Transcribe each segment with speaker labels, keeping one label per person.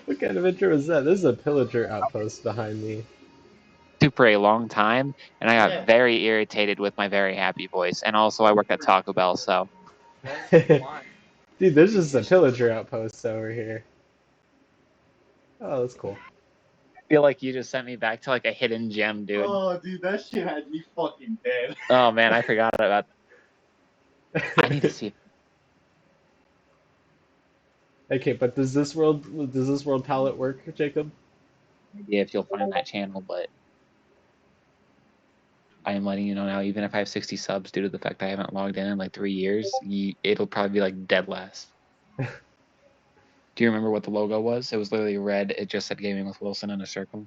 Speaker 1: What kind of intro is that? This is a pillager outpost behind me.
Speaker 2: For a long time, and I got very irritated with my very happy voice. And also, I worked at Taco Bell, so
Speaker 1: Dude, there's just a pillager outpost over here. Oh, that's cool.
Speaker 2: I feel like you just sent me back to like a hidden gem, dude.
Speaker 3: Oh, dude, that shit had me fucking dead.
Speaker 2: Oh man, I forgot about. I need to see.
Speaker 1: Okay, but does this world palette work, Jacob?
Speaker 2: If you'll find that channel, but I am letting you know now. Even if I have 60 subs, due to the fact I haven't logged in like 3 years, it'll probably be like dead last. Do you remember what the logo was? It was literally red. It just said "Gaming with Wilson" in a circle.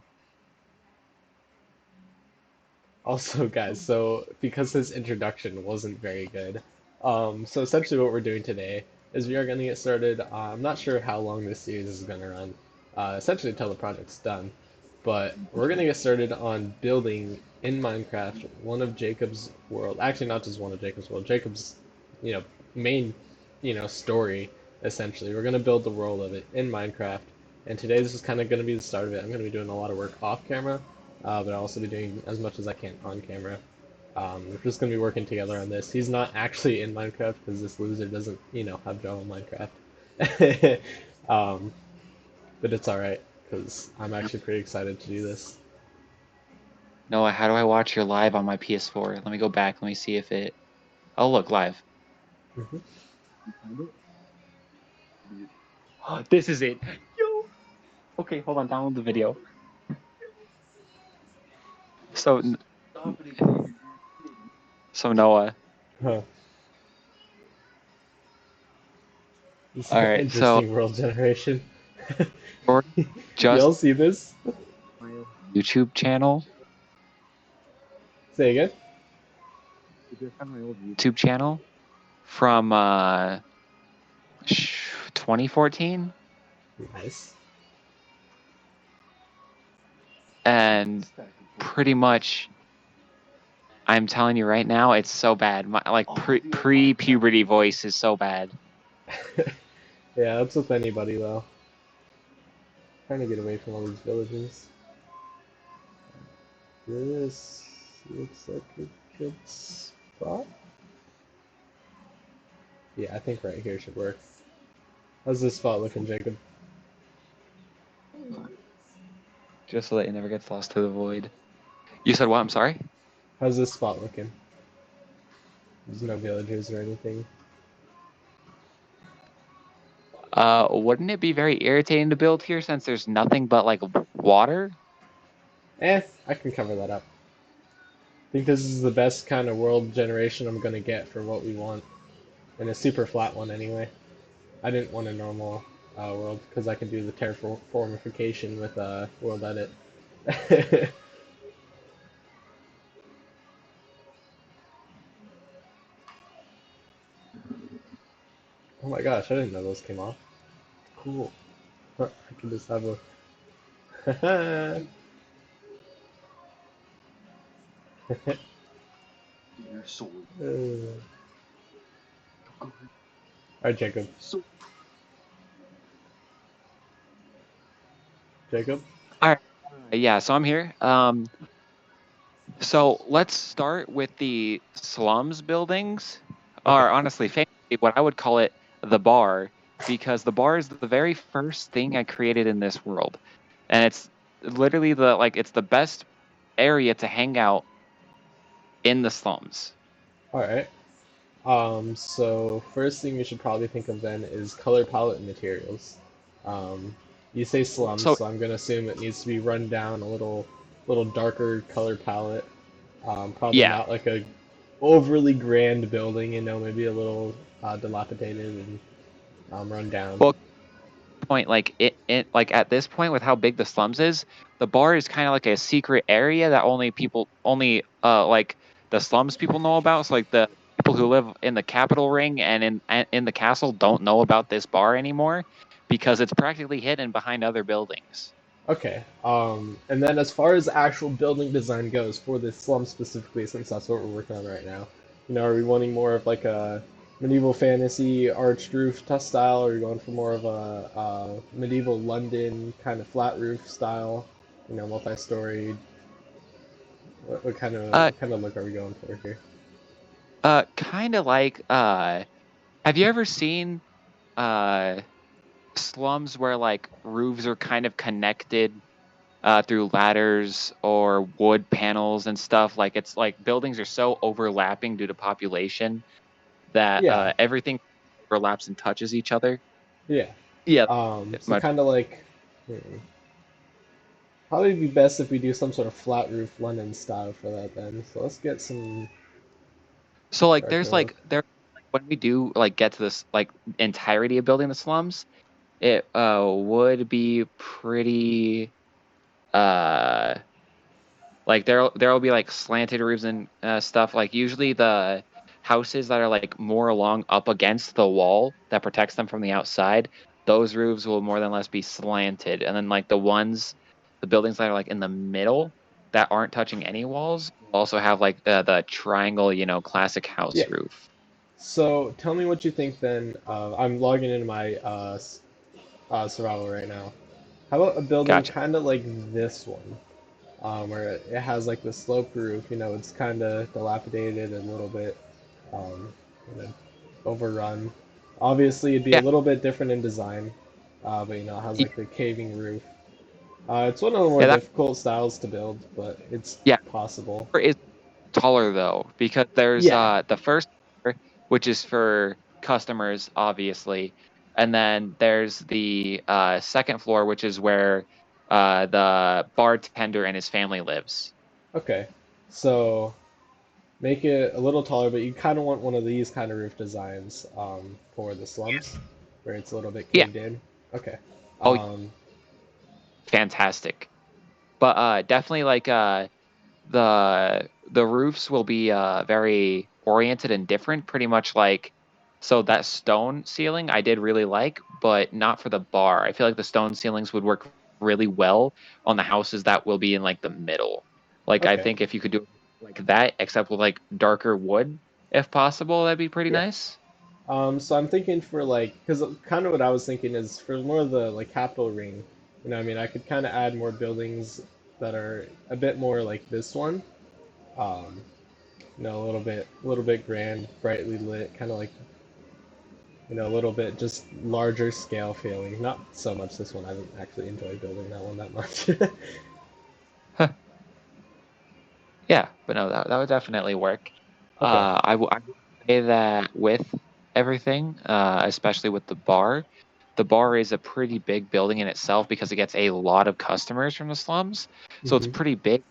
Speaker 1: Also, guys, so because his introduction wasn't very good, so essentially what we're doing today is we are going to get started. I'm not sure how long this series is going to run, essentially until the project's done, but we're going to get started on building in Minecraft one of Jacob's world. Actually, not just one of Jacob's world. Jacob's, you know, main, story. Essentially, we're going to build the world of it in Minecraft, and today this is kind of going to be the start of it. I'm going to be doing a lot of work off camera, but I'll also be doing as much as I can on camera. We're just gonna be working together on this. He's not actually in Minecraft because this loser doesn't, have Java Minecraft. um, but it's all right because I'm actually pretty excited to do this.
Speaker 2: Noah, how do I watch your live on my PS4? Let me go back. Let me see if it. Oh, look, live.
Speaker 1: Mhm.
Speaker 2: This is it. Yo. Okay, hold on. Download the video. So, so Noah.
Speaker 1: Huh. This is
Speaker 2: All
Speaker 1: an
Speaker 2: right. So,
Speaker 1: interesting world generation.
Speaker 2: for just
Speaker 1: Y'all see this?
Speaker 2: YouTube channel.
Speaker 1: Say again.
Speaker 2: YouTube channel from 2014,
Speaker 1: Nice.
Speaker 2: and pretty much I'm telling you right now, it's so bad. My like pre-puberty voice is so bad.
Speaker 1: Yeah, that's with anybody though. Trying to get away from all these villages. This looks like a good spot. Yeah, I think right here should work. How's this spot looking, Jacob?
Speaker 2: Just so that it never gets lost to the void. You said what? I'm sorry.
Speaker 1: How's this spot looking? There's no villagers or anything.
Speaker 2: Wouldn't it be very irritating to build here since there's nothing but like water?
Speaker 1: I can cover that up. I think this is the best kind of world generation I'm gonna get for what we want. And a super flat one anyway. I didn't want a normal world because I can do the terraformification with world edit. Oh my gosh, I didn't know those came off. Cool. I can just have a. Alright, Jacob. Jacob?
Speaker 2: All right. Yeah. So I'm here. So let's start with the slums buildings,
Speaker 1: Okay.
Speaker 2: or honestly, what I would call it the bar, because the bar is the very first thing I created in this world, and it's literally it's the best area to hang out in the slums.
Speaker 1: Alright. So first thing you should probably think of then is color palette and materials. Um, you say slums,
Speaker 2: So
Speaker 1: so I'm gonna assume it needs to be run down a little darker color palette. Probably
Speaker 2: yeah,
Speaker 1: not like a overly grand building, maybe a little dilapidated and run down.
Speaker 2: well, point it like at this point with how big the slums is, the bar is kind of like a secret area that only like the slums people know about. So like the people who live in the capital ring and in the castle don't know about this bar anymore because it's practically hidden behind other buildings.
Speaker 1: Okay. And then as far as actual building design goes for this slum specifically, since that's what we're working on right now, are we wanting more of like a medieval fantasy arched roof style, or are you going for more of a medieval London kind of flat roof style? Multi-storied. What kind of
Speaker 2: Uh,
Speaker 1: look are we going for here?
Speaker 2: kind of like have you ever seen uh slums where like roofs are kind of connected through ladders or wood panels and stuff? Like it's like buildings are so overlapping due to population that
Speaker 1: Yeah,
Speaker 2: everything overlaps and touches each other.
Speaker 1: yeah.
Speaker 2: Yeah,
Speaker 1: So
Speaker 2: much.
Speaker 1: kind of like, probably be best if we do some sort of flat roof London style for that then. So let's get some
Speaker 2: So like there's
Speaker 1: darker look.
Speaker 2: like there when we do like get to this like entirety of building the slums, it would be pretty uh like there'll be like slanted roofs and stuff. Like usually the houses that are like more along up against the wall that protects them from the outside, those roofs will more than less be slanted. And then like the buildings that are like in the middle that aren't touching any walls will also have like the triangle, classic
Speaker 1: Yeah.
Speaker 2: house roof.
Speaker 1: So tell me what you think then. I'm logging into my survival right now. How about a building
Speaker 2: Gotcha.
Speaker 1: kind of like this one, where it has like the sloped roof? It's kind of dilapidated and a little bit um, you know, overrun. Obviously, it'd be a
Speaker 2: Yeah.
Speaker 1: little bit different in design, but it has
Speaker 2: y-
Speaker 1: like the caving roof. It's one of the more
Speaker 2: Yeah, that
Speaker 1: difficult styles to build, but it's
Speaker 2: yeah
Speaker 1: possible.
Speaker 2: is taller though because there's
Speaker 1: Yeah.
Speaker 2: the first floor, which is for customers obviously, and then there's the second floor, which is where the bartender and his family lives.
Speaker 1: Okay. So make it a little taller, but you kind of want one of these kind of roof designs for the slums, where it's a little bit
Speaker 2: Yeah.
Speaker 1: caved in. Okay.
Speaker 2: Oh,
Speaker 1: Um,
Speaker 2: fantastic. But definitely like the roofs will be very oriented and different, pretty much like so that stone ceiling I did really like, but not for the bar. I feel like the stone ceilings would work really well on the houses that will be in like the middle. Like I
Speaker 1: okay.
Speaker 2: think if you could do it like that, except with like darker wood, if possible, that'd be pretty
Speaker 1: Yeah.
Speaker 2: nice.
Speaker 1: So I'm thinking for like, because kind of what I was thinking is for more of the like capital ring. I could kind of add more buildings that are a bit more like this one. Um, a little bit grand, brightly lit, kind of like, a little bit just larger scale feeling. Not so much this one. I didn't actually enjoy building that one that much.
Speaker 2: Yeah, but no, that would definitely work.
Speaker 1: Okay.
Speaker 2: I would say that with everything, especially with the bar is a pretty big building in itself because it gets a lot of customers from the slums. So it's
Speaker 1: Hmm.
Speaker 2: pretty big,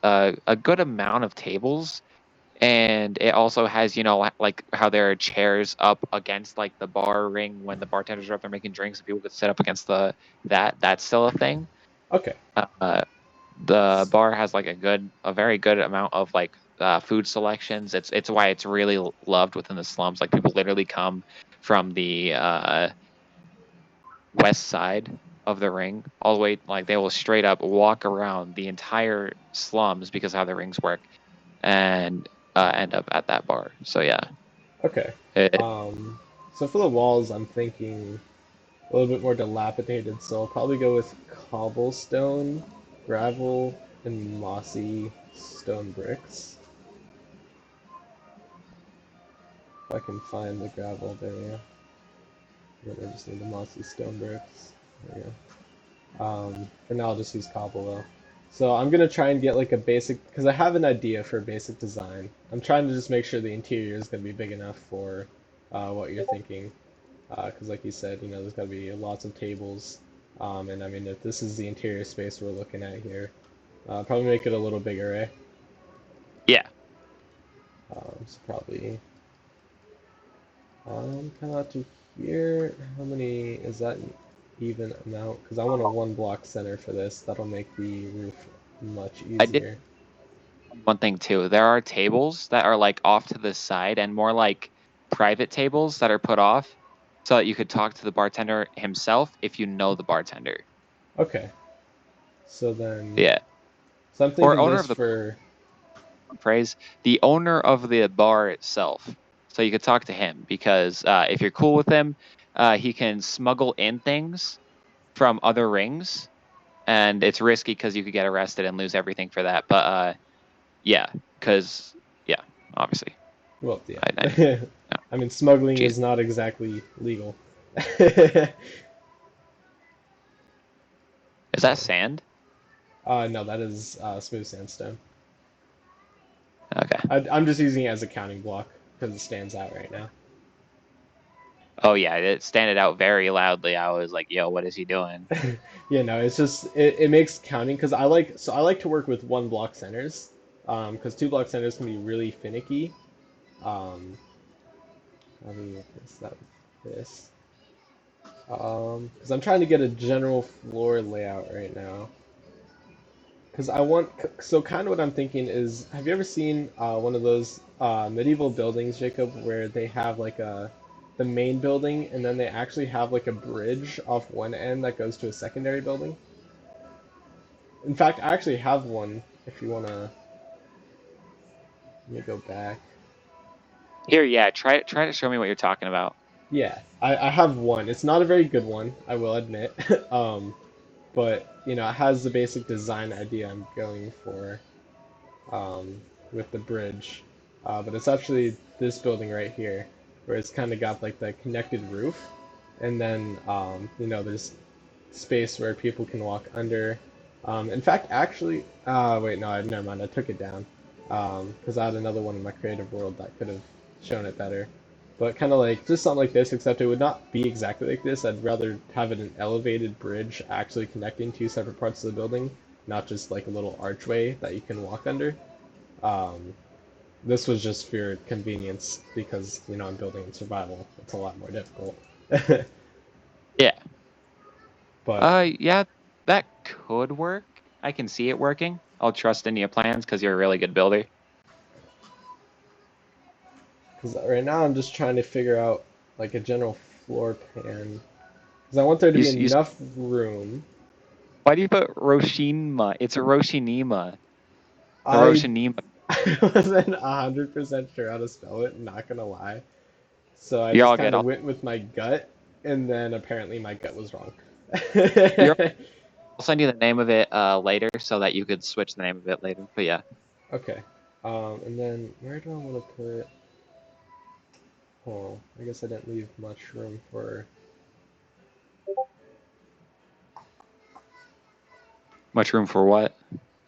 Speaker 2: a good amount of tables. And it also has, like how there are chairs up against like the bar ring when the bartenders are up there making drinks and people could sit up against that's still a thing.
Speaker 1: Okay.
Speaker 2: Uh, the bar has like a very good amount of like food selections. It's why it's really loved within the slums. Like people literally come from the west side of the ring all the way, like they will straight up walk around the entire slums because of how the rings work and end up at that bar. So yeah,
Speaker 1: Okay.
Speaker 2: it,
Speaker 1: Um, so for the walls, I'm thinking a little bit more dilapidated, so I'll probably go with cobblestone, gravel, and mossy stone bricks. If I can find the gravel there. I just need the mossy stone bricks. There we go. For now, I'll just use cobble though. So I'm gonna try and get like a basic, because I have an idea for a basic design. I'm trying to just make sure the interior is gonna be big enough for what you're thinking. Because like you said, there's gotta be lots of tables. And I mean, if this is the interior space we're looking at here, probably make it a little bigger, eh?
Speaker 2: yeah,
Speaker 1: So probably kind of out to here. How many is that an even amount? Because I want a one block center for this. That'll make the roof much
Speaker 2: I did
Speaker 1: easier.
Speaker 2: one thing too. There are tables that are like off to the side and more like private tables that are put off so that you could talk to the bartender himself if you know the bartender.
Speaker 1: Okay, so then,
Speaker 2: Yeah.
Speaker 1: so I'm
Speaker 2: Or
Speaker 1: thinking
Speaker 2: owner
Speaker 1: this
Speaker 2: of the
Speaker 1: for,
Speaker 2: phrase, the owner of the bar itself. so you could talk to him because if you're cool with him, he can smuggle in things from other rings, and it's risky because you could get arrested and lose everything for that. But yeah, because yeah, obviously,
Speaker 1: Well,
Speaker 2: I
Speaker 1: yeah.
Speaker 2: no,
Speaker 1: I mean, smuggling
Speaker 2: jeez,
Speaker 1: is not exactly legal.
Speaker 2: is that
Speaker 1: So,
Speaker 2: sand?
Speaker 1: no, that is smooth sandstone.
Speaker 2: Okay.
Speaker 1: I'm just using it as a counting block because it stands out right now.
Speaker 2: Oh yeah, it standed out very loudly. I was like, "Yo, what is he doing?"
Speaker 1: Yeah, no, it's just it makes counting because I like to work with one block centers, because two block centers can be really finicky. Um, Let me replace that with this. Because I'm trying to get a general floor layout right now. Because I want, so kind of what I'm thinking is, have you ever seen one of those medieval buildings, Jacob, where they have like the main building and then they actually have like a bridge off one end that goes to a secondary building? In fact, I actually have one if you want to, let me go back.
Speaker 2: Here, yeah, try to show me what you're talking about.
Speaker 1: Yeah, I have one. It's not a very good one, I will admit. But it has the basic design idea I'm going for, with the bridge. But it's actually this building right here, where it's kind of got like the connected roof, and then there's space where people can walk under. In fact, actually, wait, no, never mind. I took it down because I had another one in my creative world that could have shown it better. But kind of like just something like this, except it would not be exactly like this. I'd rather have it an elevated bridge actually connecting two separate parts of the building, not just like a little archway that you can walk under. Um, this was just for convenience because I'm building in survival. It's a lot more difficult.
Speaker 2: Yeah.
Speaker 1: But
Speaker 2: Yeah, that could work. I can see it working. I'll trust in your plans because you're a really good builder.
Speaker 1: because right now I'm just trying to figure out like a general floor plan. Because I want there to be
Speaker 2: You
Speaker 1: enough room.
Speaker 2: Why do you put Roshinima? It's a Roshinima. The
Speaker 1: I
Speaker 2: Roshinima.
Speaker 1: I wasn't 100% sure how to spell it, not gonna lie. So I
Speaker 2: You're
Speaker 1: just
Speaker 2: all good.
Speaker 1: kind of went with my gut, and then apparently my gut was wrong.
Speaker 2: You're, I'll send you the name of it later so that you could switch the name of it later. But yeah,
Speaker 1: Okay. And then where do I want to put? Oh, I guess I didn't leave much room for.
Speaker 2: much room for what?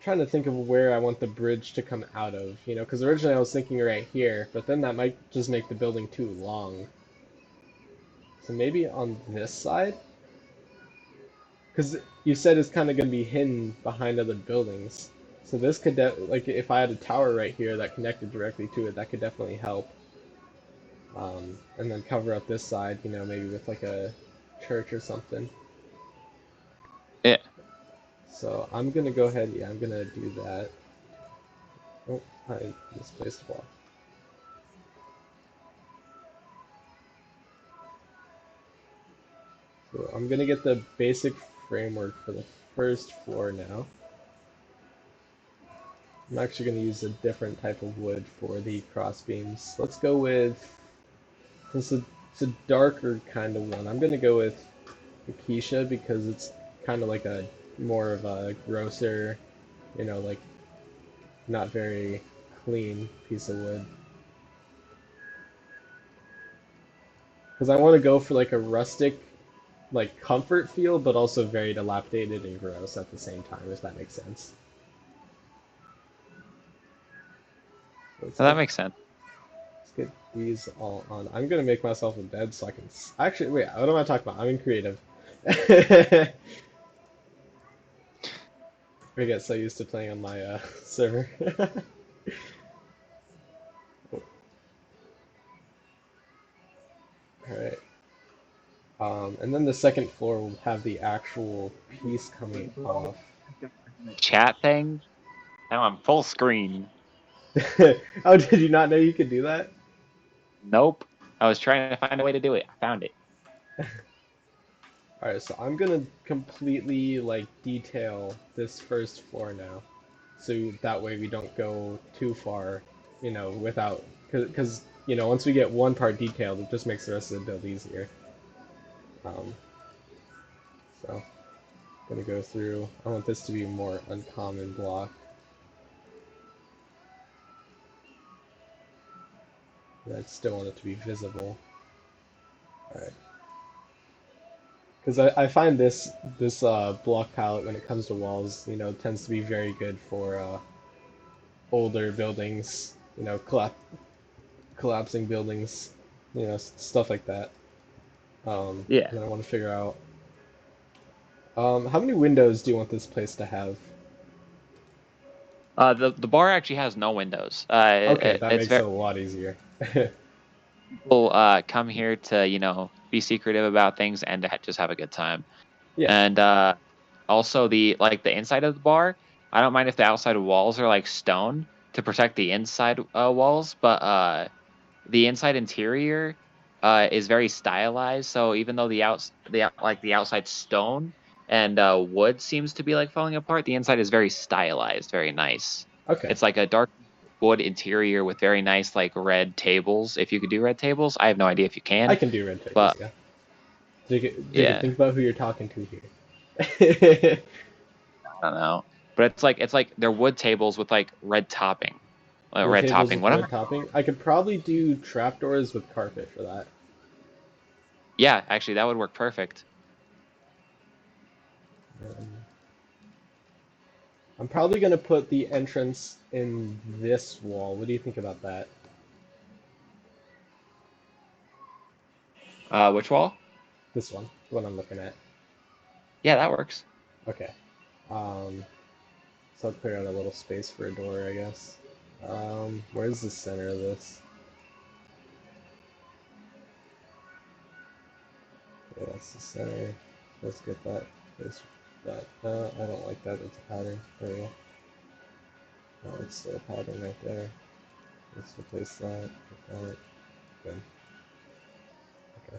Speaker 1: Trying to think of where I want the bridge to come out of, because originally I was thinking right here, but then that might just make the building too long. So maybe on this side? Because you said it's kind of going to be hidden behind other buildings. So this could, like, if I had a tower right here that connected directly to it, that could definitely help. And then cover up this side, maybe with like a church or something.
Speaker 2: Yeah.
Speaker 1: So I'm gonna go ahead, yeah, I'm gonna do that. Oh, I misplaced a block. So I'm gonna get the basic framework for the first floor now. I'm actually gonna use a different type of wood for the cross beams. Let's go with, it's a darker kind of one. I'm gonna go with acacia because it's kind of like a more of a grosser, like not very clean piece of wood. Because I want to go for like a rustic, like comfort feel, but also very dilapidated and gross at the same time, if that makes sense. Let's
Speaker 2: So that
Speaker 1: get
Speaker 2: makes sense.
Speaker 1: let's get these all on. I'm gonna make myself a bed so I can actually wait. What am I talking about? I'm in creative. I get so used to playing on my server. All right. And then the second floor will have the actual piece coming off.
Speaker 2: Chat thing. Now I'm full screen.
Speaker 1: Oh, did you not know you could do that?
Speaker 2: Nope. I was trying to find a way to do it. I found it.
Speaker 1: Alright, so I'm gonna completely like detail this first floor now. So that way we don't go too far, without, because once we get one part detailed, it just makes the rest of the build easier. Um, so I'm gonna go through. I want this to be a more uncommon block. But I still want it to be visible. All right. Because I find this block palette when it comes to walls, tends to be very good for older buildings, collapsing buildings, stuff like that.
Speaker 2: Yeah.
Speaker 1: And I want to figure out how many windows do you want this place to have?
Speaker 2: The bar actually has no windows.
Speaker 1: Okay, that
Speaker 2: It's
Speaker 1: makes
Speaker 2: very
Speaker 1: it a lot easier.
Speaker 2: people come here to be secretive about things and to just have a good time.
Speaker 1: Yeah.
Speaker 2: And also the inside of the bar, I don't mind if the outside walls are like stone to protect the inside walls, but the inside interior is very stylized. So even though the outside stone and wood seems to be like falling apart, the inside is very stylized, very nice.
Speaker 1: Okay.
Speaker 2: It's like a dark wood interior with very nice like red tables. If you could do red tables, I have no idea if you
Speaker 1: I
Speaker 2: can,
Speaker 1: can do red tables,
Speaker 2: but
Speaker 1: yeah. Jacob,
Speaker 2: yeah,
Speaker 1: think about who you're talking to here.
Speaker 2: I don't know. But it's like they're wood tables with like red topping,
Speaker 1: Wood
Speaker 2: red
Speaker 1: tables
Speaker 2: topping.
Speaker 1: with
Speaker 2: What am I?
Speaker 1: red topping. I could probably do trapdoors with carpet for that.
Speaker 2: Yeah, actually, that would work perfect.
Speaker 1: Um, I'm probably gonna put the entrance in this wall. What do you think about that?
Speaker 2: Which wall?
Speaker 1: This one, the one I'm looking at.
Speaker 2: Yeah, that works.
Speaker 1: Okay. Um, so I'll clear out a little space for a door, I guess. Where's the center of this? Yeah, that's the center. Let's get that. This, that. I don't like that. It's a pattern. There we go. Oh, it's still a pattern right there. Let's replace that with that. Good. Okay.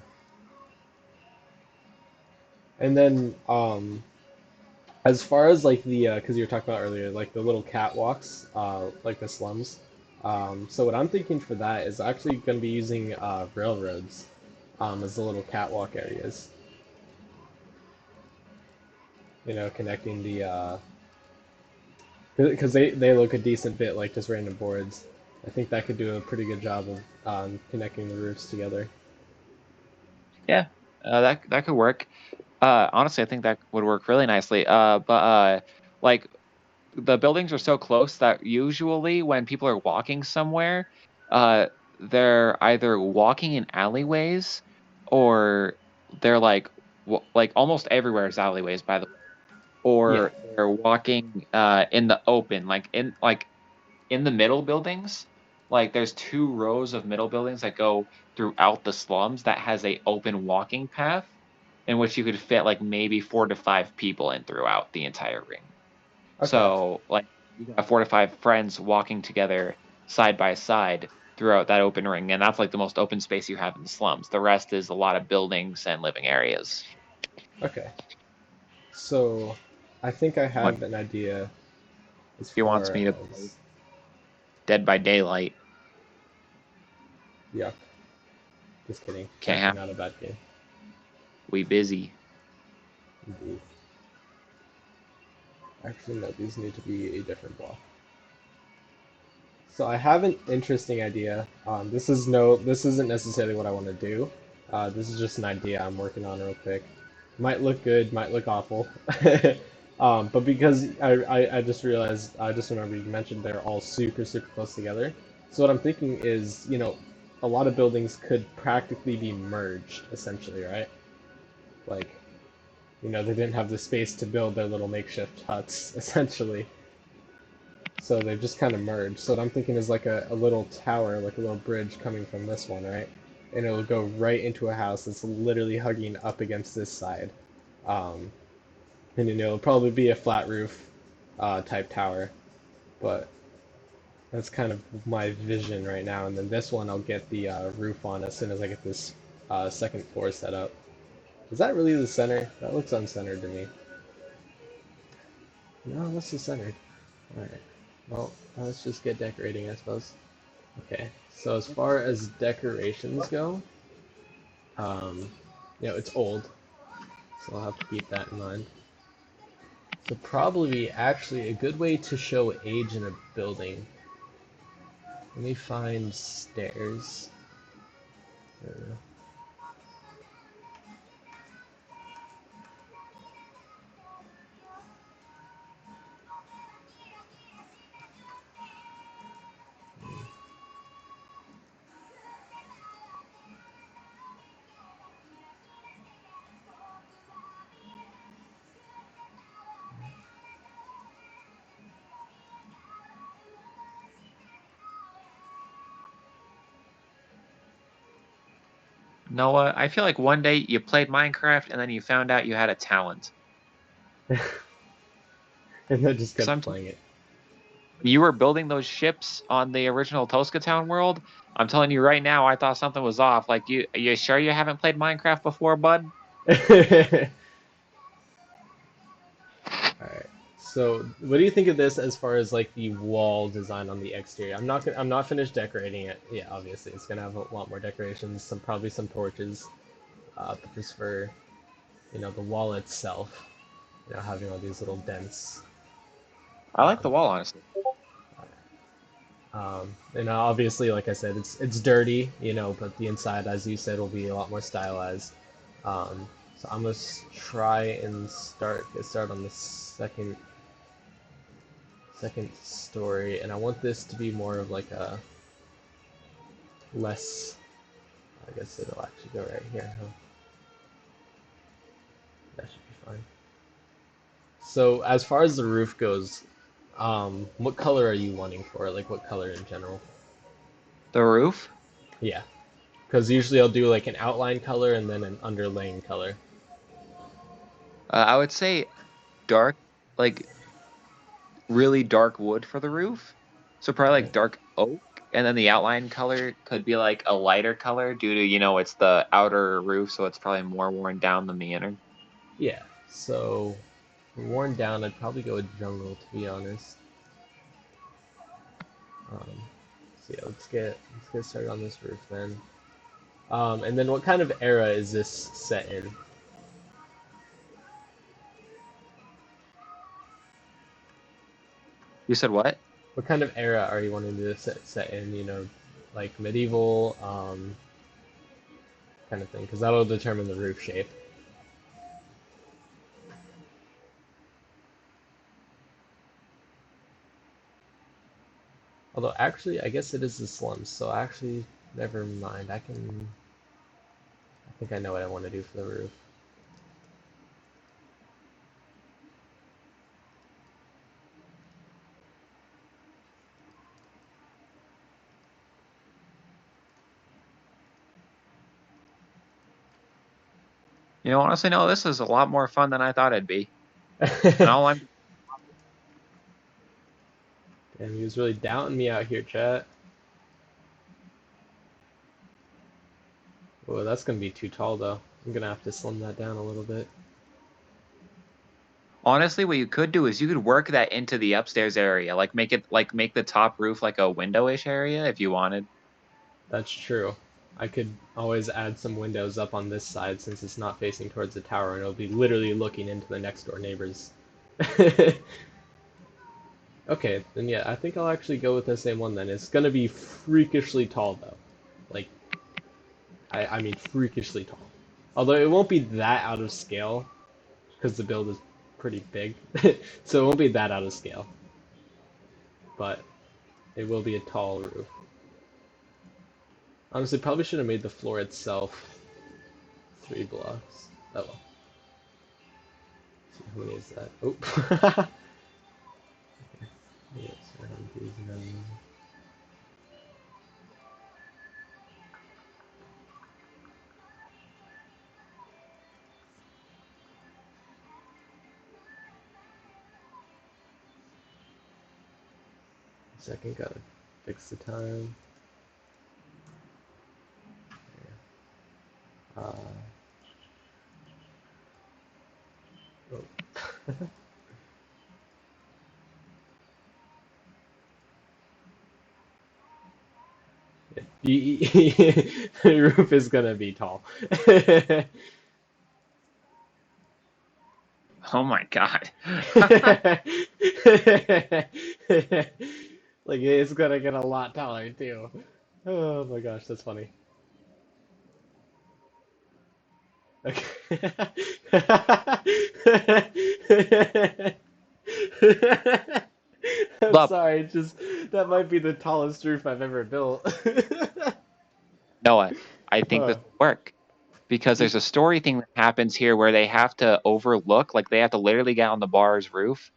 Speaker 1: And then, as far as like because you were talking about earlier, like the little catwalks, like the slums. So what I'm thinking for that is actually going to be using railroads, as the little catwalk areas. Connecting because they look a decent bit like just random boards. I think that could do a pretty good job of connecting the roofs together.
Speaker 2: Yeah, that could work. Honestly, I think that would work really nicely. But like the buildings are so close that usually when people are walking somewhere, uh, they're either walking in alleyways or they're like almost everywhere is alleyways, by the way,
Speaker 1: Yeah.
Speaker 2: or they're walking in the open, in the middle buildings. Like there's two rows of middle buildings that go throughout the slums that has a open walking path in which you could fit like maybe 4 to 5 people in throughout the entire ring.
Speaker 1: Okay.
Speaker 2: So like you can have 4 to 5 friends walking together side by side throughout that open ring, and that's like the most open space you have in the slums. The rest is a lot of buildings and living areas.
Speaker 1: Okay. So I think I
Speaker 2: Like
Speaker 1: have an idea as
Speaker 2: he wants
Speaker 1: far
Speaker 2: me to play
Speaker 1: as
Speaker 2: Dead by Daylight.
Speaker 1: yuck. Just kidding. It's
Speaker 2: Can't
Speaker 1: actually
Speaker 2: have
Speaker 1: not a bad game.
Speaker 2: we busy.
Speaker 1: Indeed. Actually, no, these need to be a different block. So I have an interesting idea. This isn't necessarily what I want to do. This is just an idea I'm working on real quick. Might look good, might look awful. But because I just realized, I just remember you mentioned they're all super, super close together. So what I'm thinking is, a lot of buildings could practically be merged, essentially, right? Like, they didn't have the space to build their little makeshift huts, essentially. So they've just kind of merged. So what I'm thinking is like a little tower, like a little bridge coming from this one, right? And it'll go right into a house that's literally hugging up against this side. Um, and it'll probably be a flat roof type tower, but that's kind of my vision right now. And then this one I'll get the roof on as soon as I get this second floor set up. Is that really the center? That looks uncentered to me. No, that's the center. Alright. Well, let's just get decorating, I suppose. Okay, so as far as decorations go, um, it's old, so I'll have to keep that in mind. So probably actually a good way to show age in a building. Let me find stairs. Uh,
Speaker 2: Noah, I feel like one day you played Minecraft and then you found out you had a talent.
Speaker 1: and then just kept
Speaker 2: Sometimes
Speaker 1: playing it.
Speaker 2: you were building those ships on the original Tosca Town world. I'm telling you right now, I thought something was off. Like, you sure you haven't played Minecraft before, bud?
Speaker 1: Alright. So, what do you think of this as far as like the wall design on the exterior? I'm not finished decorating it. Yeah, obviously it's gonna have a lot more decorations, probably some torches. But just for the wall itself, having all these little dents.
Speaker 2: I like the
Speaker 1: Um,
Speaker 2: wall, honestly.
Speaker 1: and obviously, like I said, it's dirty, but the inside, as you said, will be a lot more stylized. So I'm gonna try and get started on the second story, and I want this to be more of like a less. I guess it'll actually go right here, huh? That should be fine. So as far as the roof goes, what color are you wanting for it? Like what color in general?
Speaker 2: The roof?
Speaker 1: Yeah, because usually I'll do like an outline color and then an underlaying color.
Speaker 2: I would say dark, like really dark wood for the roof. So probably
Speaker 1: Okay.
Speaker 2: like dark oak. And then the outline color could be like a lighter color due to, it's the outer roof, so it's probably more worn down than the inner.
Speaker 1: Yeah. So worn down, I'd probably go with jungle to be honest. Um, so yeah, let's get started on this roof then. And then what kind of era is this set in?
Speaker 2: You said what?
Speaker 1: What kind of era are you wanting to set in? Like medieval, kind of thing, because that'll determine the roof shape. Although actually, I guess it is the slums, so actually, never mind. I think I know what I want to do for the roof.
Speaker 2: Honestly, no, this is a lot more fun than I thought it'd be. And all I'm
Speaker 1: Damn, he was really doubting me out here, chat. Oh, that's gonna be too tall though. I'm gonna have to slim that down a little bit.
Speaker 2: Honestly, what you could do is you could work that into the upstairs area, make the top roof like a window-ish area if you wanted.
Speaker 1: That's true. I could always add some windows up on this side since it's not facing towards the tower and it'll be literally looking into the next door neighbors. Okay, then yeah, I think I'll actually go with the same one then. It's gonna be freakishly tall though. Like, I mean freakishly tall. Although it won't be that out of scale, because the build is pretty big. So it won't be that out of scale. But it will be a tall roof. Honestly, probably should have made the floor itself 3 blocks. Oh well. See, how many is that? Oh. Yes, these numbers. Second, gotta fix the time. Uh, oh. The roof is gonna be tall.
Speaker 2: Oh my god.
Speaker 1: Like it's gonna get a lot taller too. Oh my gosh, that's funny. Okay. I'm
Speaker 2: Up.
Speaker 1: sorry, it's just that might be the tallest roof I've ever built.
Speaker 2: Noah, I think this
Speaker 1: Huh.
Speaker 2: will work because
Speaker 1: You-
Speaker 2: there's a story thing that happens here where they have to overlook, like they have to literally get on the bar's roof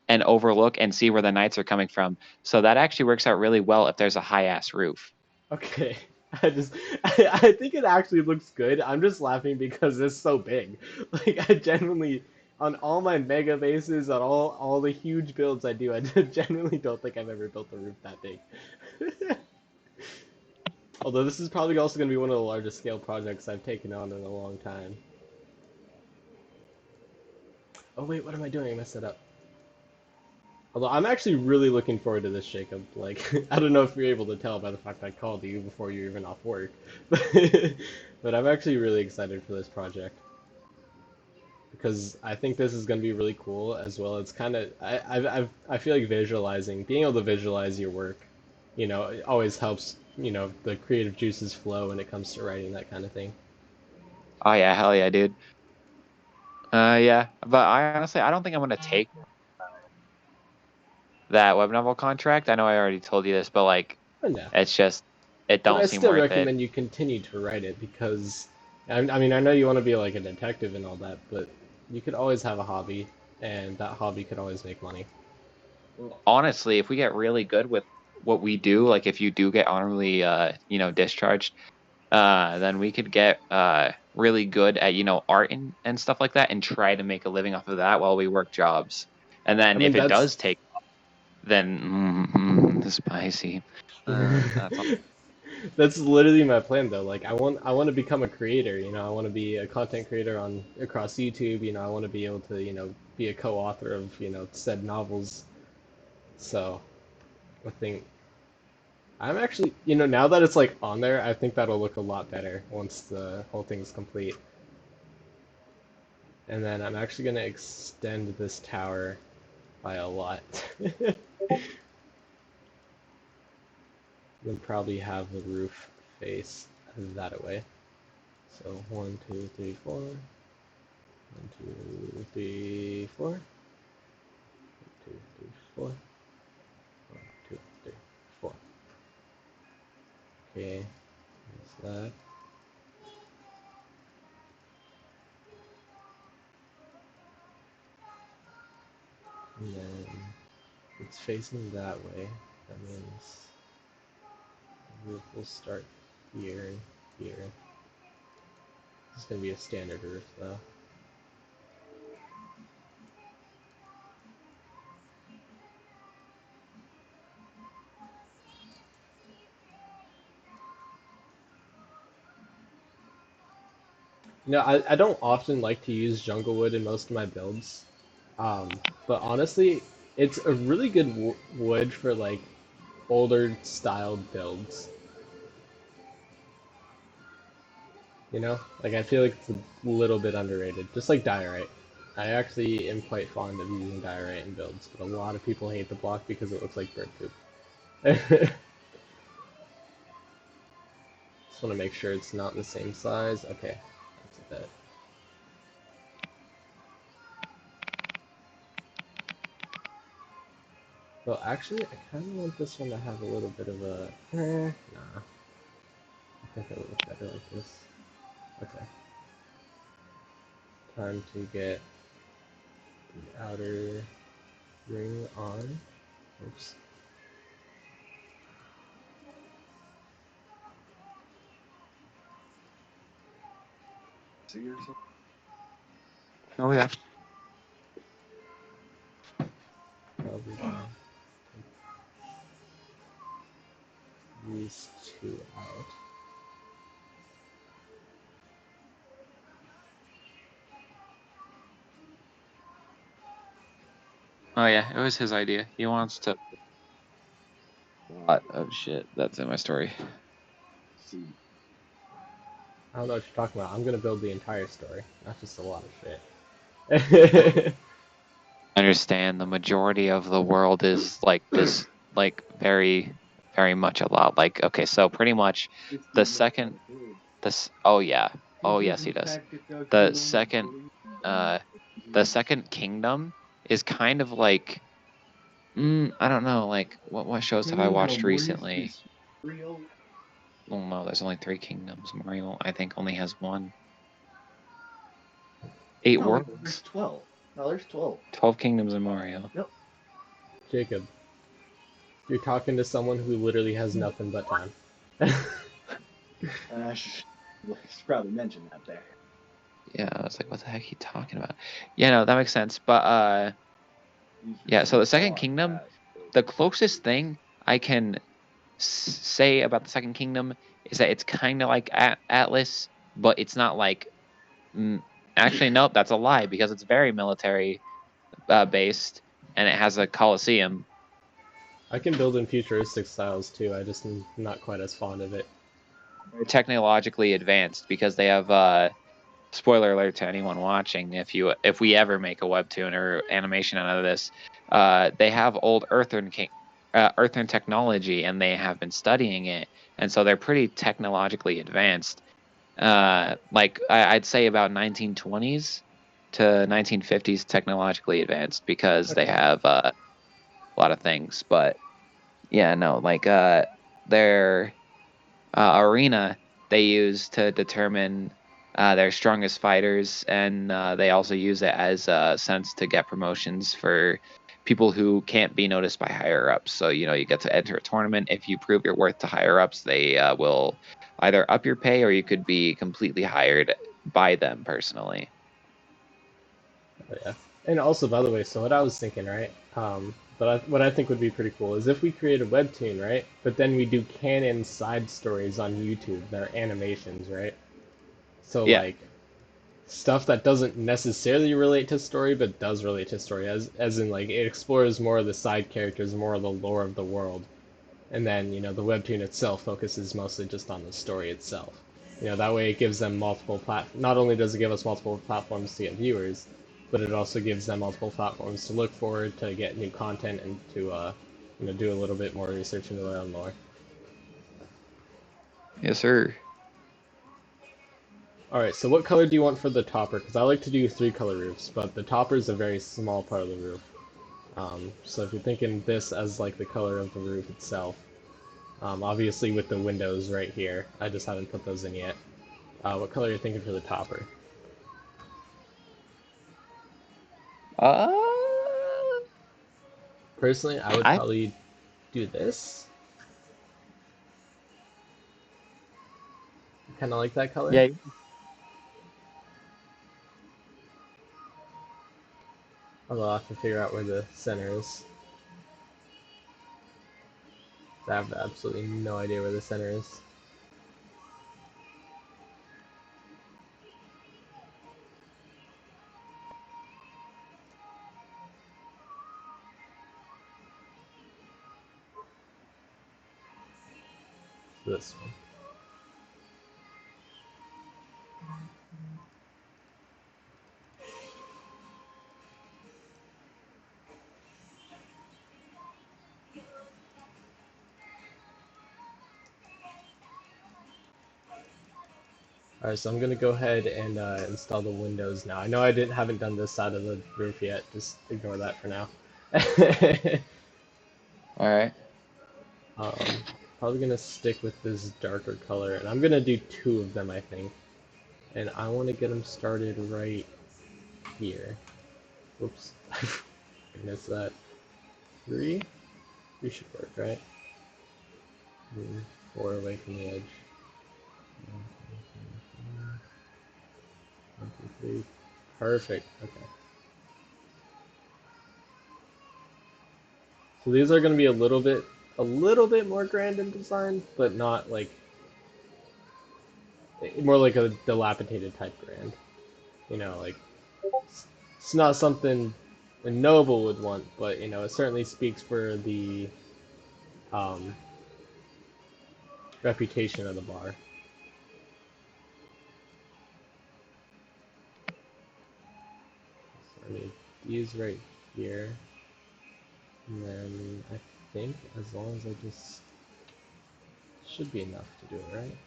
Speaker 2: and overlook and see where the knights are coming from. So that actually works out really well if there's a high ass roof.
Speaker 1: Okay. I think it actually looks good. I'm just laughing because it's so big. Like I genuinely on all my mega bases, on all the huge builds I do, I genuinely don't think I've ever built a roof that big. Although this is probably also going to be one of the largest scale projects I've taken on in a long time. Oh wait, what am I doing? I messed it up. Although I'm actually really looking forward to this, Jacob. Like, I don't know if you're able to tell by the fact I called you before you're even off work, but I'm actually really excited for this project because I think this is going to be really cool as well. It's kind of I feel like being able to visualize your work, it always helps, the creative juices flow when it comes to writing that kind of thing.
Speaker 2: Oh yeah, hell yeah, dude. Yeah, but I honestly I don't think I'm gonna take that web novel contract. I know I already told you this, but like
Speaker 1: But no.
Speaker 2: it's just it
Speaker 1: But
Speaker 2: don't
Speaker 1: I
Speaker 2: seem
Speaker 1: still
Speaker 2: worth it.
Speaker 1: recommend you continue to write it because, I mean, I know you want to be like a detective and all that, but you could always have a hobby, and that hobby could always make money.
Speaker 2: Honestly, if we get really good with what we do, like if you do get honorably discharged, then we could get really good at art and stuff like that and try to make a living off of that while we work jobs. And
Speaker 1: I
Speaker 2: then
Speaker 1: mean,
Speaker 2: if it
Speaker 1: that's
Speaker 2: does take, then spicy. That's all.
Speaker 1: that's literally my plan though. Like, I want to become a creator. I want to be a content creator on across YouTube. I want to be able to, be a co-author of, said novels. So I think I'm actually, now that it's like on there, I think that'll look a lot better once the whole thing's complete. And then I'm actually going to extend this tower by a lot. Then probably have the roof face that way. So 1, 2, 3, 4. 1, 2, 3, 4. 1, 2, 3, 4. 1, 2, 3, 4. Okay, there's that. And then it's facing that way. That means the roof will start here and here. It's gonna be a standard roof though. I don't often like to use jungle wood in most of my builds, but honestly, it's a really good wood for like older styled builds. Like I feel like it's a little bit underrated, just like diorite. I actually am quite fond of using diorite in builds, but a lot of people hate the block because it looks like bird poop. Just want to make sure it's not the same size. Okay, that's a bit. Well, actually, I kind of want this one to have a little bit of a. Nah. I think it'll look better like this. Okay. Time to get the outer ring on. Oops.
Speaker 2: Oh yeah.
Speaker 1: Probably gonna take these two out.
Speaker 2: Oh yeah, it was his idea. He wants to. Lot of shit that's in my story.
Speaker 3: see.
Speaker 1: I don't know what you're talking about. I'm gonna build the entire story, not just a lot of shit.
Speaker 2: Understand the majority of the world is like this, like very, very much a lot. Like, okay, so pretty much
Speaker 3: This
Speaker 2: the
Speaker 3: dude knows how
Speaker 2: second
Speaker 3: to build.
Speaker 2: this. Oh yeah,
Speaker 3: He
Speaker 2: oh yes,
Speaker 3: doesn't
Speaker 2: he does.
Speaker 3: tactical, he
Speaker 2: The
Speaker 3: only
Speaker 2: second,
Speaker 3: believes in
Speaker 2: uh, the
Speaker 3: engineering.
Speaker 2: second kingdom is kind of like, I don't know, like what shows have I watched
Speaker 3: Kingdom, what is
Speaker 2: recently?
Speaker 3: this? Real?
Speaker 2: Well, no, there's only three kingdoms. Mario, I think, only has one. Eight
Speaker 3: No, there's
Speaker 2: worlds,
Speaker 3: 12. No, there's 12.
Speaker 2: 12 kingdoms in Mario.
Speaker 3: Yep.
Speaker 1: Jacob, you're talking to someone who literally has nothing but time.
Speaker 3: I should probably mention that there.
Speaker 2: Yeah, I was like, what the heck are you talking about? Yeah, no, that makes sense. But
Speaker 3: These are
Speaker 2: yeah, so
Speaker 3: some
Speaker 2: the second
Speaker 3: far
Speaker 2: kingdom,
Speaker 3: ass builds.
Speaker 2: the closest thing I can say about the second kingdom is that it's kind of like Atlas, but it's not like. Mm, actually, nope, that's a lie because it's very military based and it has a coliseum.
Speaker 1: I can build in futuristic styles too. I just am not quite as fond of it.
Speaker 2: They're technologically advanced because they have spoiler alert to anyone watching, if we ever make a webtoon or animation out of this, they have old earthern technology and they have been studying it, and so they're pretty technologically advanced. Like I'd say about 1920s to 1950s technologically advanced because they
Speaker 1: Okay.
Speaker 2: have a lot of things. But yeah, no, like their arena they use to determine their strongest fighters, and they also use it as a sense to get promotions for people who can't be noticed by higher ups. So you get to enter a tournament. If you prove your worth to higher ups, they will either up your pay or you could be completely hired by them personally.
Speaker 1: Oh, yeah. And also, by the way, so what I was thinking, right? What I think would be pretty cool is if we create a webtoon, right? But then we do canon side stories on YouTube that are animations, right? So
Speaker 2: Yeah.
Speaker 1: like stuff that doesn't necessarily relate to story, but does relate to story, as in like it explores more of the side characters, more of the lore of the world, and then the webtoon itself focuses mostly just on the story itself. That way it gives them multiple not only does it give us multiple platforms to get viewers, but it also gives them multiple platforms to look forward to get new content and to do a little bit more research into their own lore.
Speaker 2: Yes, sir.
Speaker 1: All right, so what color do you want for the topper? Because I like to do three-color roofs, but the topper is a very small part of the roof. So if you're thinking this as like the color of the roof itself, obviously with the windows right here, I just haven't put those in yet. What color are you thinking for the topper?
Speaker 2: Uh,
Speaker 1: Personally, I would
Speaker 2: I
Speaker 1: probably do this. Kind of like that color.
Speaker 2: yeah.
Speaker 1: Although I'll have to figure out where the center is. I have absolutely no idea where the center is. This one. Alright, so I'm gonna go ahead and install the windows now. I know I haven't done this side of the roof yet. Just ignore that for now.
Speaker 2: All right.
Speaker 1: um, Probably gonna stick with this darker color, and I'm gonna do two of them, I think. And I want to get them started right here. Whoops, I missed that. Three? Three should work, right? Four away from the edge. One, two, three. Perfect. Okay. So these are going to be a little bit more grand in design, but not like more like a dilapidated type grand. Like it's not something a noble would want, but it certainly speaks for the um, reputation of the bar. So I need these right here, and then I think as long as I just should be enough to do it, right?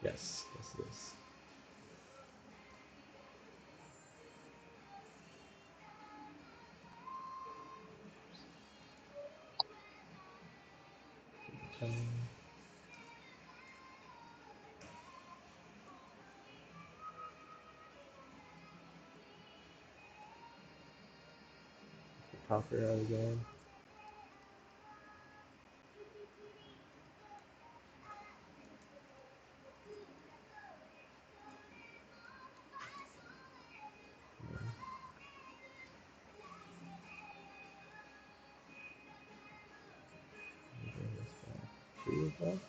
Speaker 1: Yes, it is. Copper out again. Bring this back. 2 bucks.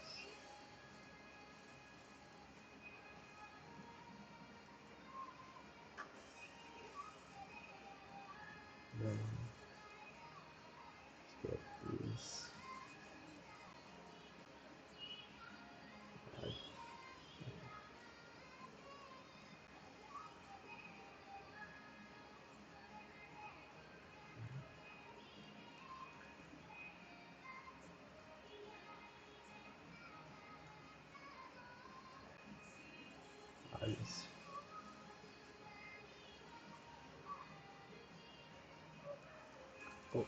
Speaker 1: Then let's get these. Minus. Oh.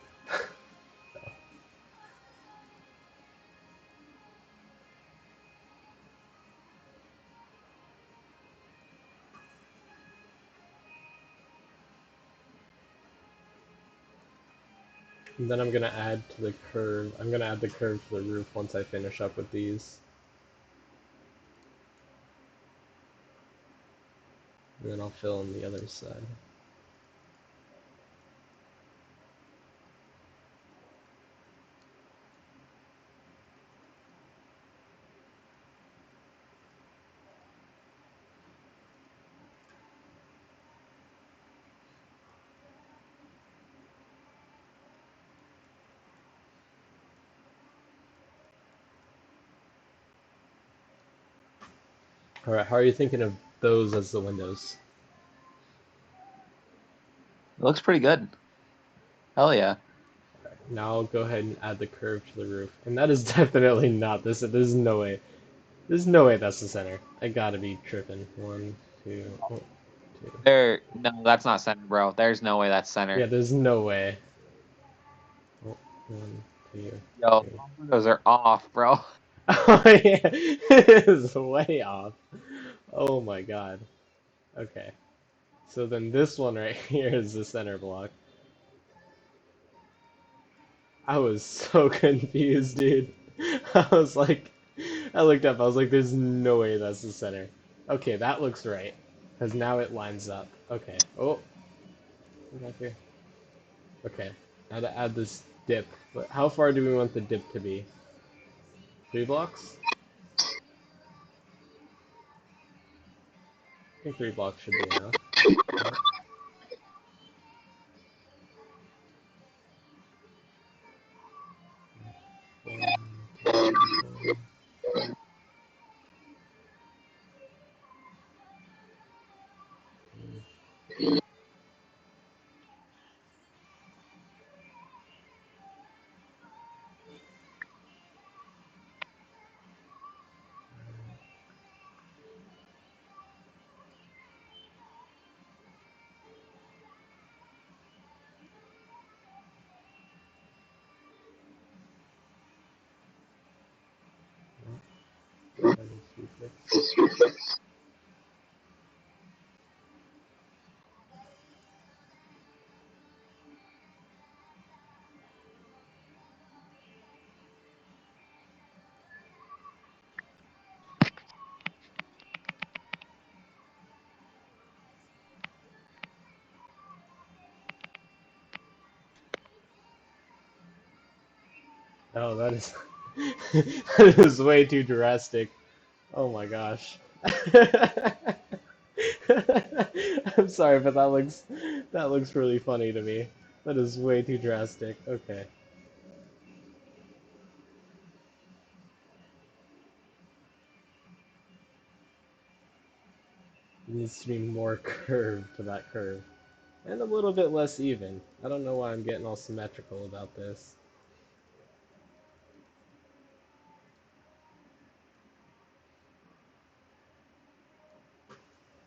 Speaker 1: And then I'm gonna add to the curve. I'm gonna add the curve to the roof once I finish up with these. And then I'll fill in the other side. Alright, how are you thinking of those as the windows?
Speaker 2: It looks pretty good. Hell yeah.
Speaker 1: Now I'll go ahead and add the curve to the roof. And that is definitely not this. There's no way. There's no way that's the center. I gotta be tripping. One, two, oh, two.
Speaker 2: No, that's not center, bro. There's no way that's
Speaker 1: Yeah,
Speaker 2: center.
Speaker 1: there's no way. Oh, one, two,
Speaker 2: Yo,
Speaker 1: three.
Speaker 2: those are off, bro.
Speaker 1: Oh yeah, it is way off. Oh my god. Okay. So then this one right here is the center block. I was so confused, dude. I was like, I looked up, I was like, there's no way that's the center. Okay, that looks right. Because now it lines up. Okay. Oh, get back here. Okay. Now to add this dip. But how far do we want the dip to be? 3 blocks? I think 3 blocks should be enough. Right? One, two, one, two. That is 3 6. Oh, that is that is way too drastic. Oh my gosh. I'm sorry, but that looks really funny to me. That is way too drastic. Okay. needs to be more curved to that curve. And a little bit less even. I don't know why I'm getting all symmetrical about this.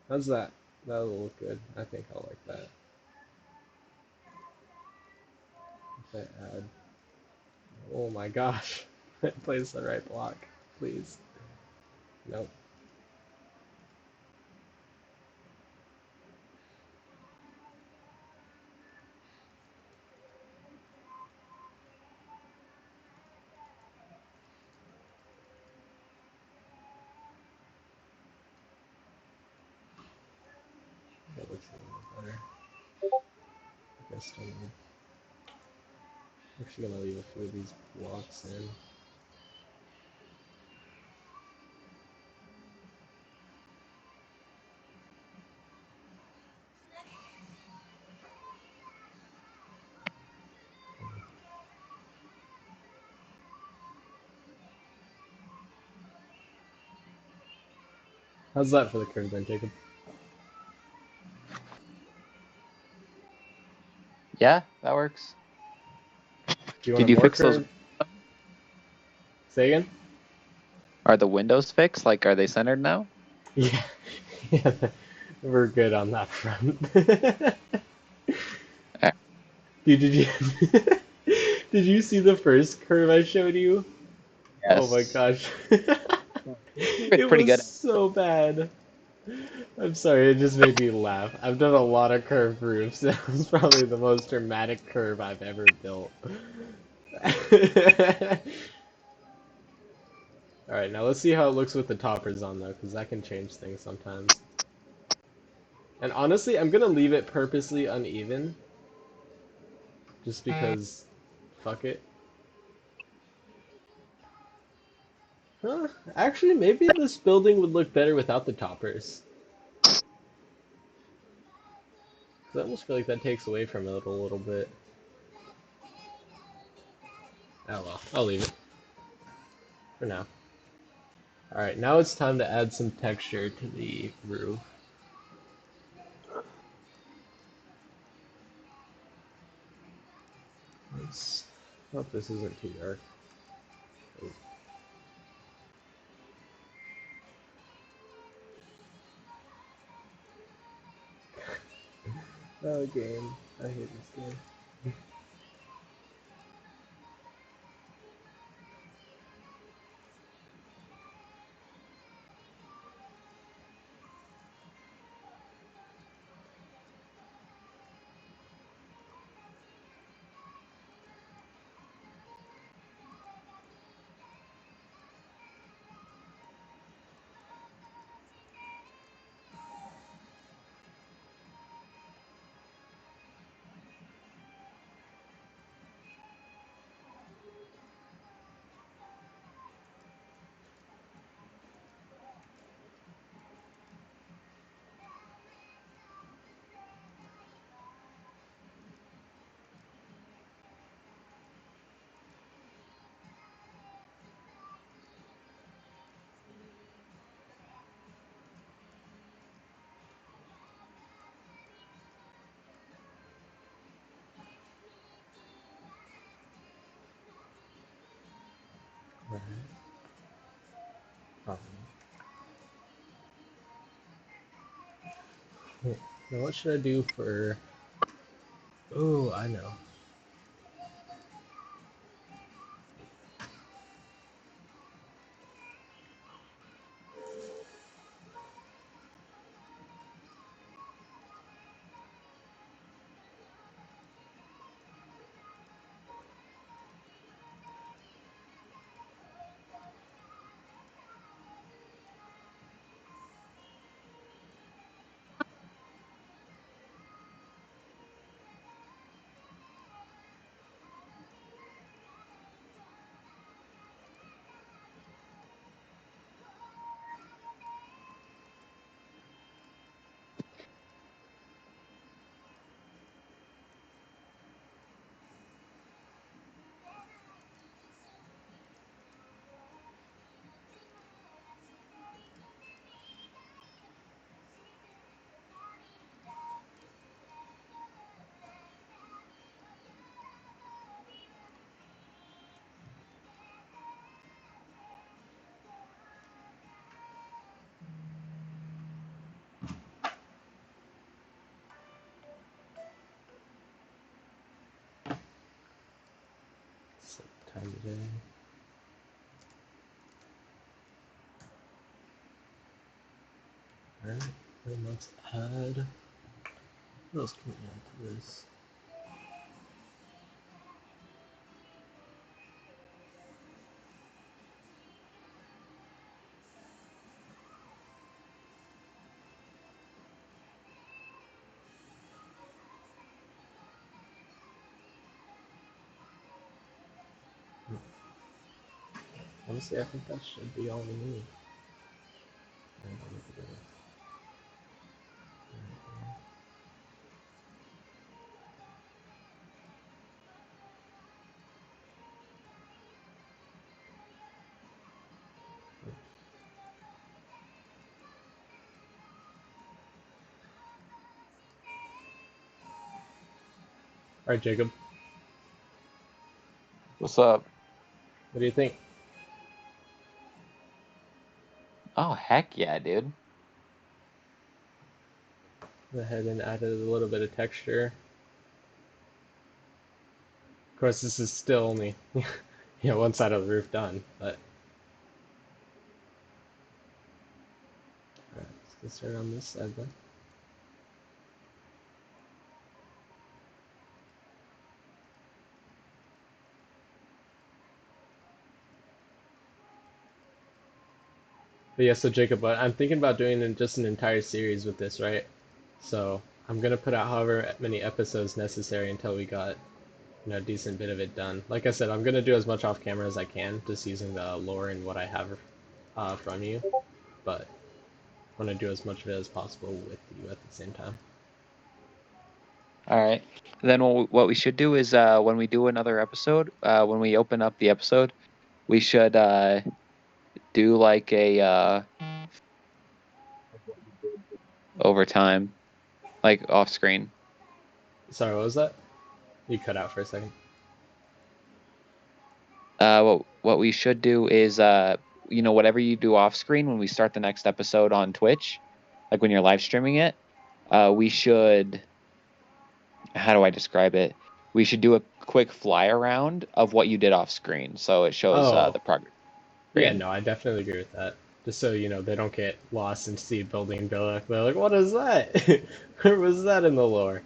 Speaker 1: How's that? That'll look good. I think I'll like that. If I add... Oh my gosh. Place the right block, please. Nope. That looks a little better. I guess I'm actually gonna leave a few of these blocks in. How's that for the curve then, Jacob?
Speaker 2: Yeah, that works.
Speaker 1: Do you want
Speaker 2: Did
Speaker 1: a
Speaker 2: you
Speaker 1: more
Speaker 2: fix those?
Speaker 1: curve? Say again?
Speaker 2: Are the windows fixed? Like, are they centered now?
Speaker 1: Yeah. Yeah, we're good on that front.
Speaker 2: Uh,
Speaker 1: Dude, did you did you see the first curve I showed you? Oh my
Speaker 2: Yes.
Speaker 1: gosh.
Speaker 2: It's
Speaker 1: It
Speaker 2: pretty
Speaker 1: was
Speaker 2: good.
Speaker 1: so bad. I'm sorry, it just made me laugh. I've done a lot of curved roofs. That was probably the most dramatic curve I've ever built. Alright, now let's see how it looks with the toppers on though, because that can change things sometimes. And honestly, I'm gonna leave it purposely uneven, just because, fuck it. Huh? Actually, maybe this building would look better without the toppers. 'Cause I almost feel like that takes away from it a little bit. Oh well, I'll leave it for now. Alright, now it's time to add some texture to the roof. Let's hope this isn't too dark. Oh, game. I hate this game. Right. Probably. Wait, now what should I do for... Oh, I know. time today. Alright, then let's add. What else can we add to this? Honestly, I think that should be all we need. Alright, Jacob,
Speaker 2: What's up?
Speaker 1: what do you think?
Speaker 2: Oh, heck yeah, dude.
Speaker 1: Go ahead and added a little bit of texture. Of course, this is still only one side of the roof done, but alright, let's get started on this side then. But yeah, so Jacob, I'm thinking about doing just an entire series with this, right? So I'm gonna put out however many episodes necessary until we got a decent bit of it done. Like I said, I'm gonna do as much off camera as I can, just using the lore and what I have from you. But I want to do as much of it as possible with you at the same time.
Speaker 2: All right. Then what we should do is when we do another episode, when we open up the episode, we should do like a overtime, like off screen.
Speaker 1: Sorry, what was that? You cut out for a second.
Speaker 2: What we should do is whatever you do off screen when we start the next episode on Twitch, like when you're live streaming it, we should, how do I describe it? We should do a quick fly around of what you did off screen, so it shows
Speaker 1: Oh,
Speaker 2: the progress
Speaker 1: yeah,
Speaker 2: screen.
Speaker 1: no, I definitely agree with that. Just so they don't get lost and see building and build up. They're like, what is that? Where was that in the lore?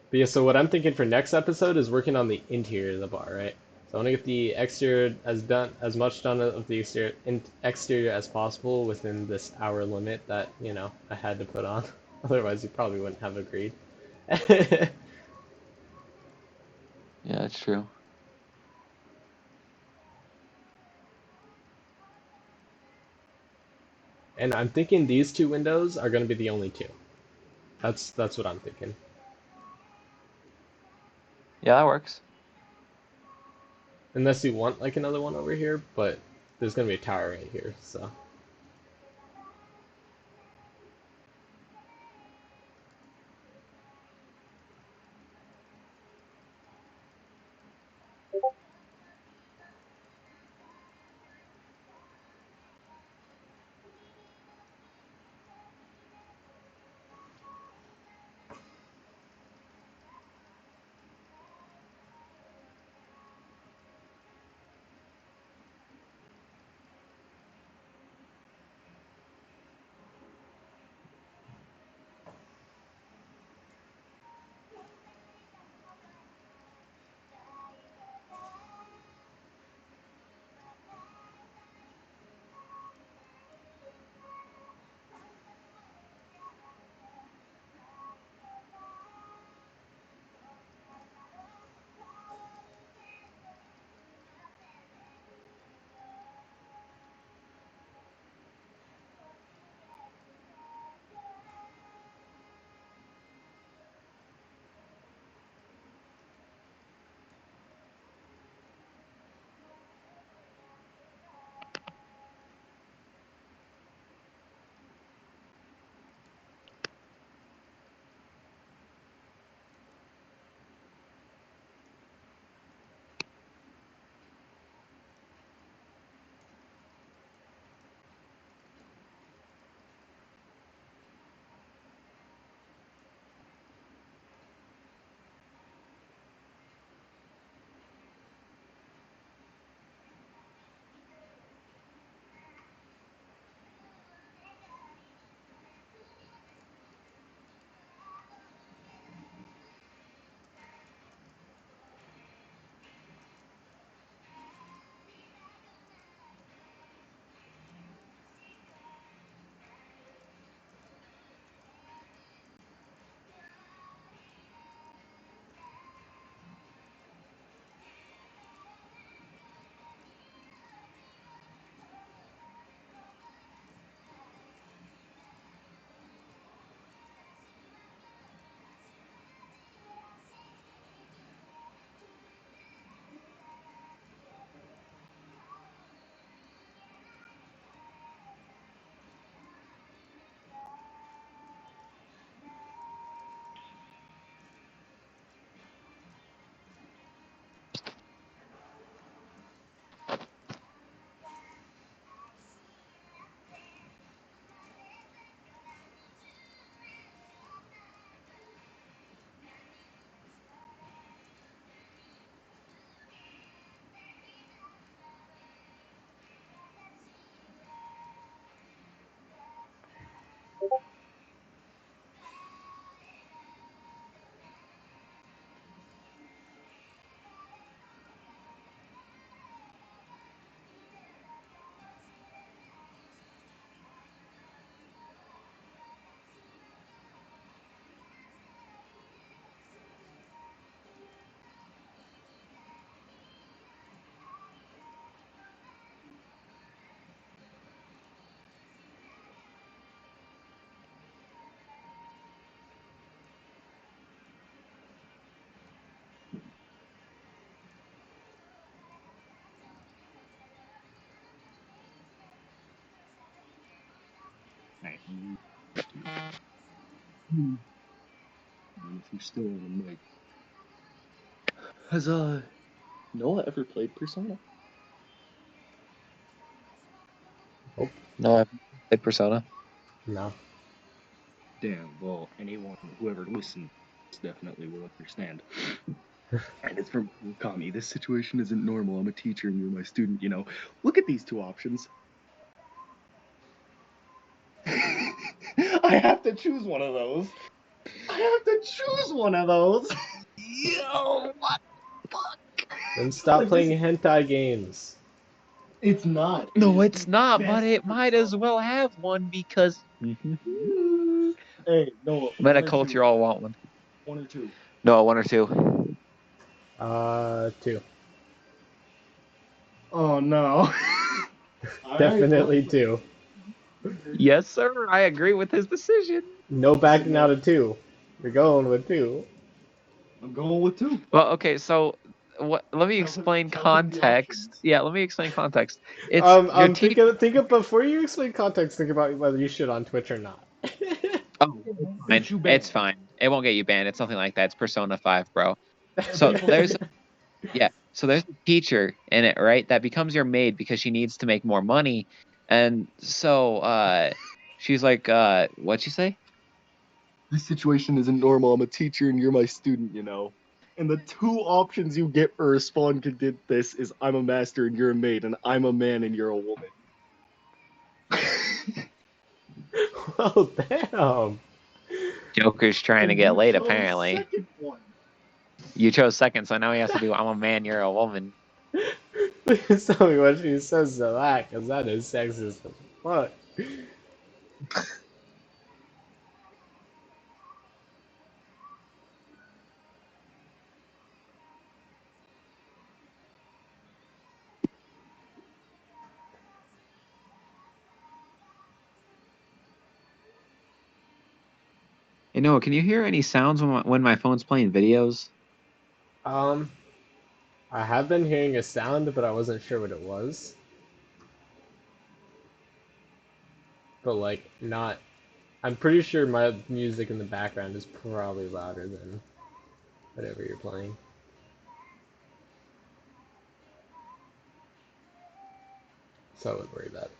Speaker 1: But yeah, so what I'm thinking for next episode is working on the interior of the bar, right? So I want to get the exterior as much done of the exterior as possible within this hour limit that I had to put on. Otherwise, you probably wouldn't have agreed.
Speaker 2: Yeah, that's true.
Speaker 1: And I'm thinking these two windows are going to be the only two. That's what I'm thinking.
Speaker 2: Yeah, that works.
Speaker 1: Unless you want like another one over here, but there's going to be a tower right here, so.
Speaker 3: If you're still on the mic. Has Noah ever played Persona?
Speaker 1: Oh,
Speaker 2: No, I've played Persona.
Speaker 1: no.
Speaker 3: Damn, well, whoever listens definitely will understand. And it's from Kami. This situation isn't normal. I'm a teacher and you're my student, you know. Look at these two options. I have to choose one of those. I have to choose one of those. Yo, what the fuck?
Speaker 1: Then stop
Speaker 3: Like, this,
Speaker 1: playing hentai games.
Speaker 3: it's not. It
Speaker 2: No,
Speaker 3: is
Speaker 2: it's
Speaker 3: the
Speaker 2: not, but
Speaker 3: best
Speaker 2: it might as
Speaker 3: Persona.
Speaker 2: well have one because
Speaker 3: Hey, Noah, one or two.
Speaker 2: metaculture all want one.
Speaker 3: One or two.
Speaker 2: No, one or two.
Speaker 1: Two.
Speaker 3: Oh no. All right, well,
Speaker 1: Definitely two.
Speaker 2: Yes, sir. I agree with his decision.
Speaker 1: No
Speaker 3: so
Speaker 1: backing
Speaker 3: no,
Speaker 1: out of two. You're going with two.
Speaker 3: I'm going with two.
Speaker 2: Well, okay, so what? Let me
Speaker 3: Tell him,
Speaker 2: explain
Speaker 3: tell him the
Speaker 2: context.
Speaker 3: options.
Speaker 2: Yeah, let me explain context. It's your
Speaker 1: Think
Speaker 2: teacher.
Speaker 1: of before you explain context. Think about whether you should on Twitch or not.
Speaker 2: Oh,
Speaker 3: It
Speaker 2: it's
Speaker 3: won't
Speaker 2: fine.
Speaker 3: get you
Speaker 2: It's
Speaker 3: banned.
Speaker 2: fine. It won't get you banned. It's nothing like that. It's Persona 5, bro. So there's so there's a teacher in it, right? That becomes your maid because she needs to make more money. And so she's like, what'd she say?
Speaker 3: This situation isn't normal. I'm a teacher and you're my student, you know. And the two options you get for respond to get this is I'm a master and you're a maid, and I'm a man and you're a woman.
Speaker 1: Well, damn.
Speaker 2: Joker's trying to
Speaker 3: And
Speaker 2: get
Speaker 3: you
Speaker 2: laid,
Speaker 3: chose
Speaker 2: apparently.
Speaker 3: second one.
Speaker 2: You chose second, so now he has to do I'm a man, you're a woman.
Speaker 1: Please tell me what she says to that, because that is sexist as fuck.
Speaker 2: Hey Noah, can you hear any sounds when my phone's playing videos?
Speaker 1: Um, I have been hearing a sound, but I wasn't sure what it was. But like, not. I'm pretty sure my music in the background is probably louder than whatever you're playing. So I wouldn't worry about it.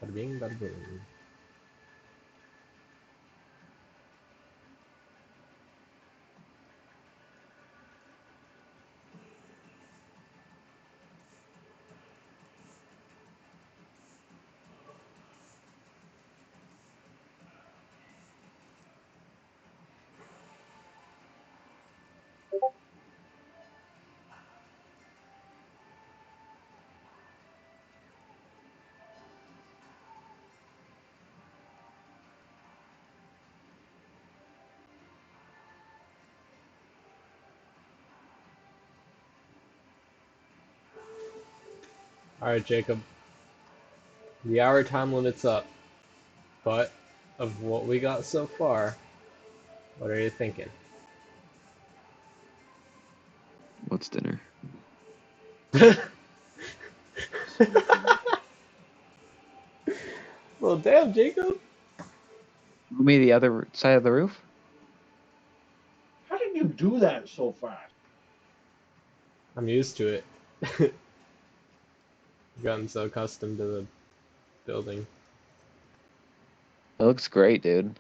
Speaker 1: Bada bing, bada boom. Alright, Jacob. The hour time limit's up, but of what we got so far, what are you thinking?
Speaker 2: What's dinner?
Speaker 1: Well, damn, Jacob.
Speaker 2: Show me the other side of the roof?
Speaker 3: How did you do that so fast?
Speaker 1: I'm used to it. Gotten so accustomed to the building.
Speaker 2: It looks great, dude.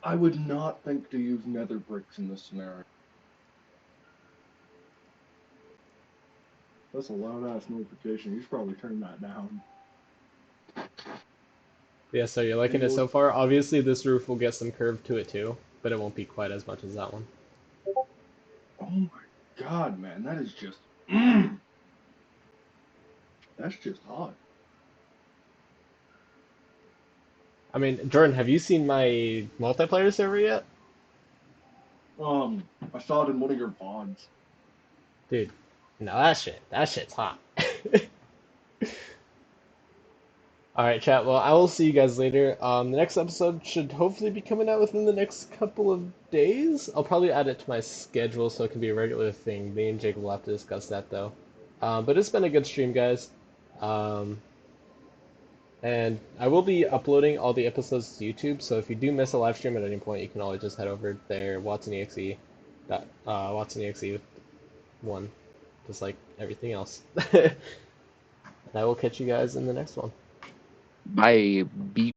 Speaker 3: I would not think to use nether bricks in this scenario. That's a loud ass notification. You should probably turn that down.
Speaker 1: Yeah, so you're liking it so far? Obviously, this roof will get some curve to it too, but it won't be quite as much as that one.
Speaker 3: Oh my god, man, that is just. That's just hot.
Speaker 1: I mean, Jordan, have you seen my multiplayer server yet?
Speaker 3: I saw it in one of your VODs.
Speaker 1: Dude, no, that shit's hot. Alright, chat. Well, I will see you guys later. The next episode should hopefully be coming out within the next couple of days. I'll probably add it to my schedule so it can be a regular thing. Me and Jacob will have to discuss that though. But it's been a good stream, guys. Um, and I will be uploading all the episodes to YouTube, so if you do miss a live stream at any point, you can always just head over there, WatsonExe, WatsonExe1, just like everything else. And I will catch you guys in the next one.
Speaker 2: Bye. Beep.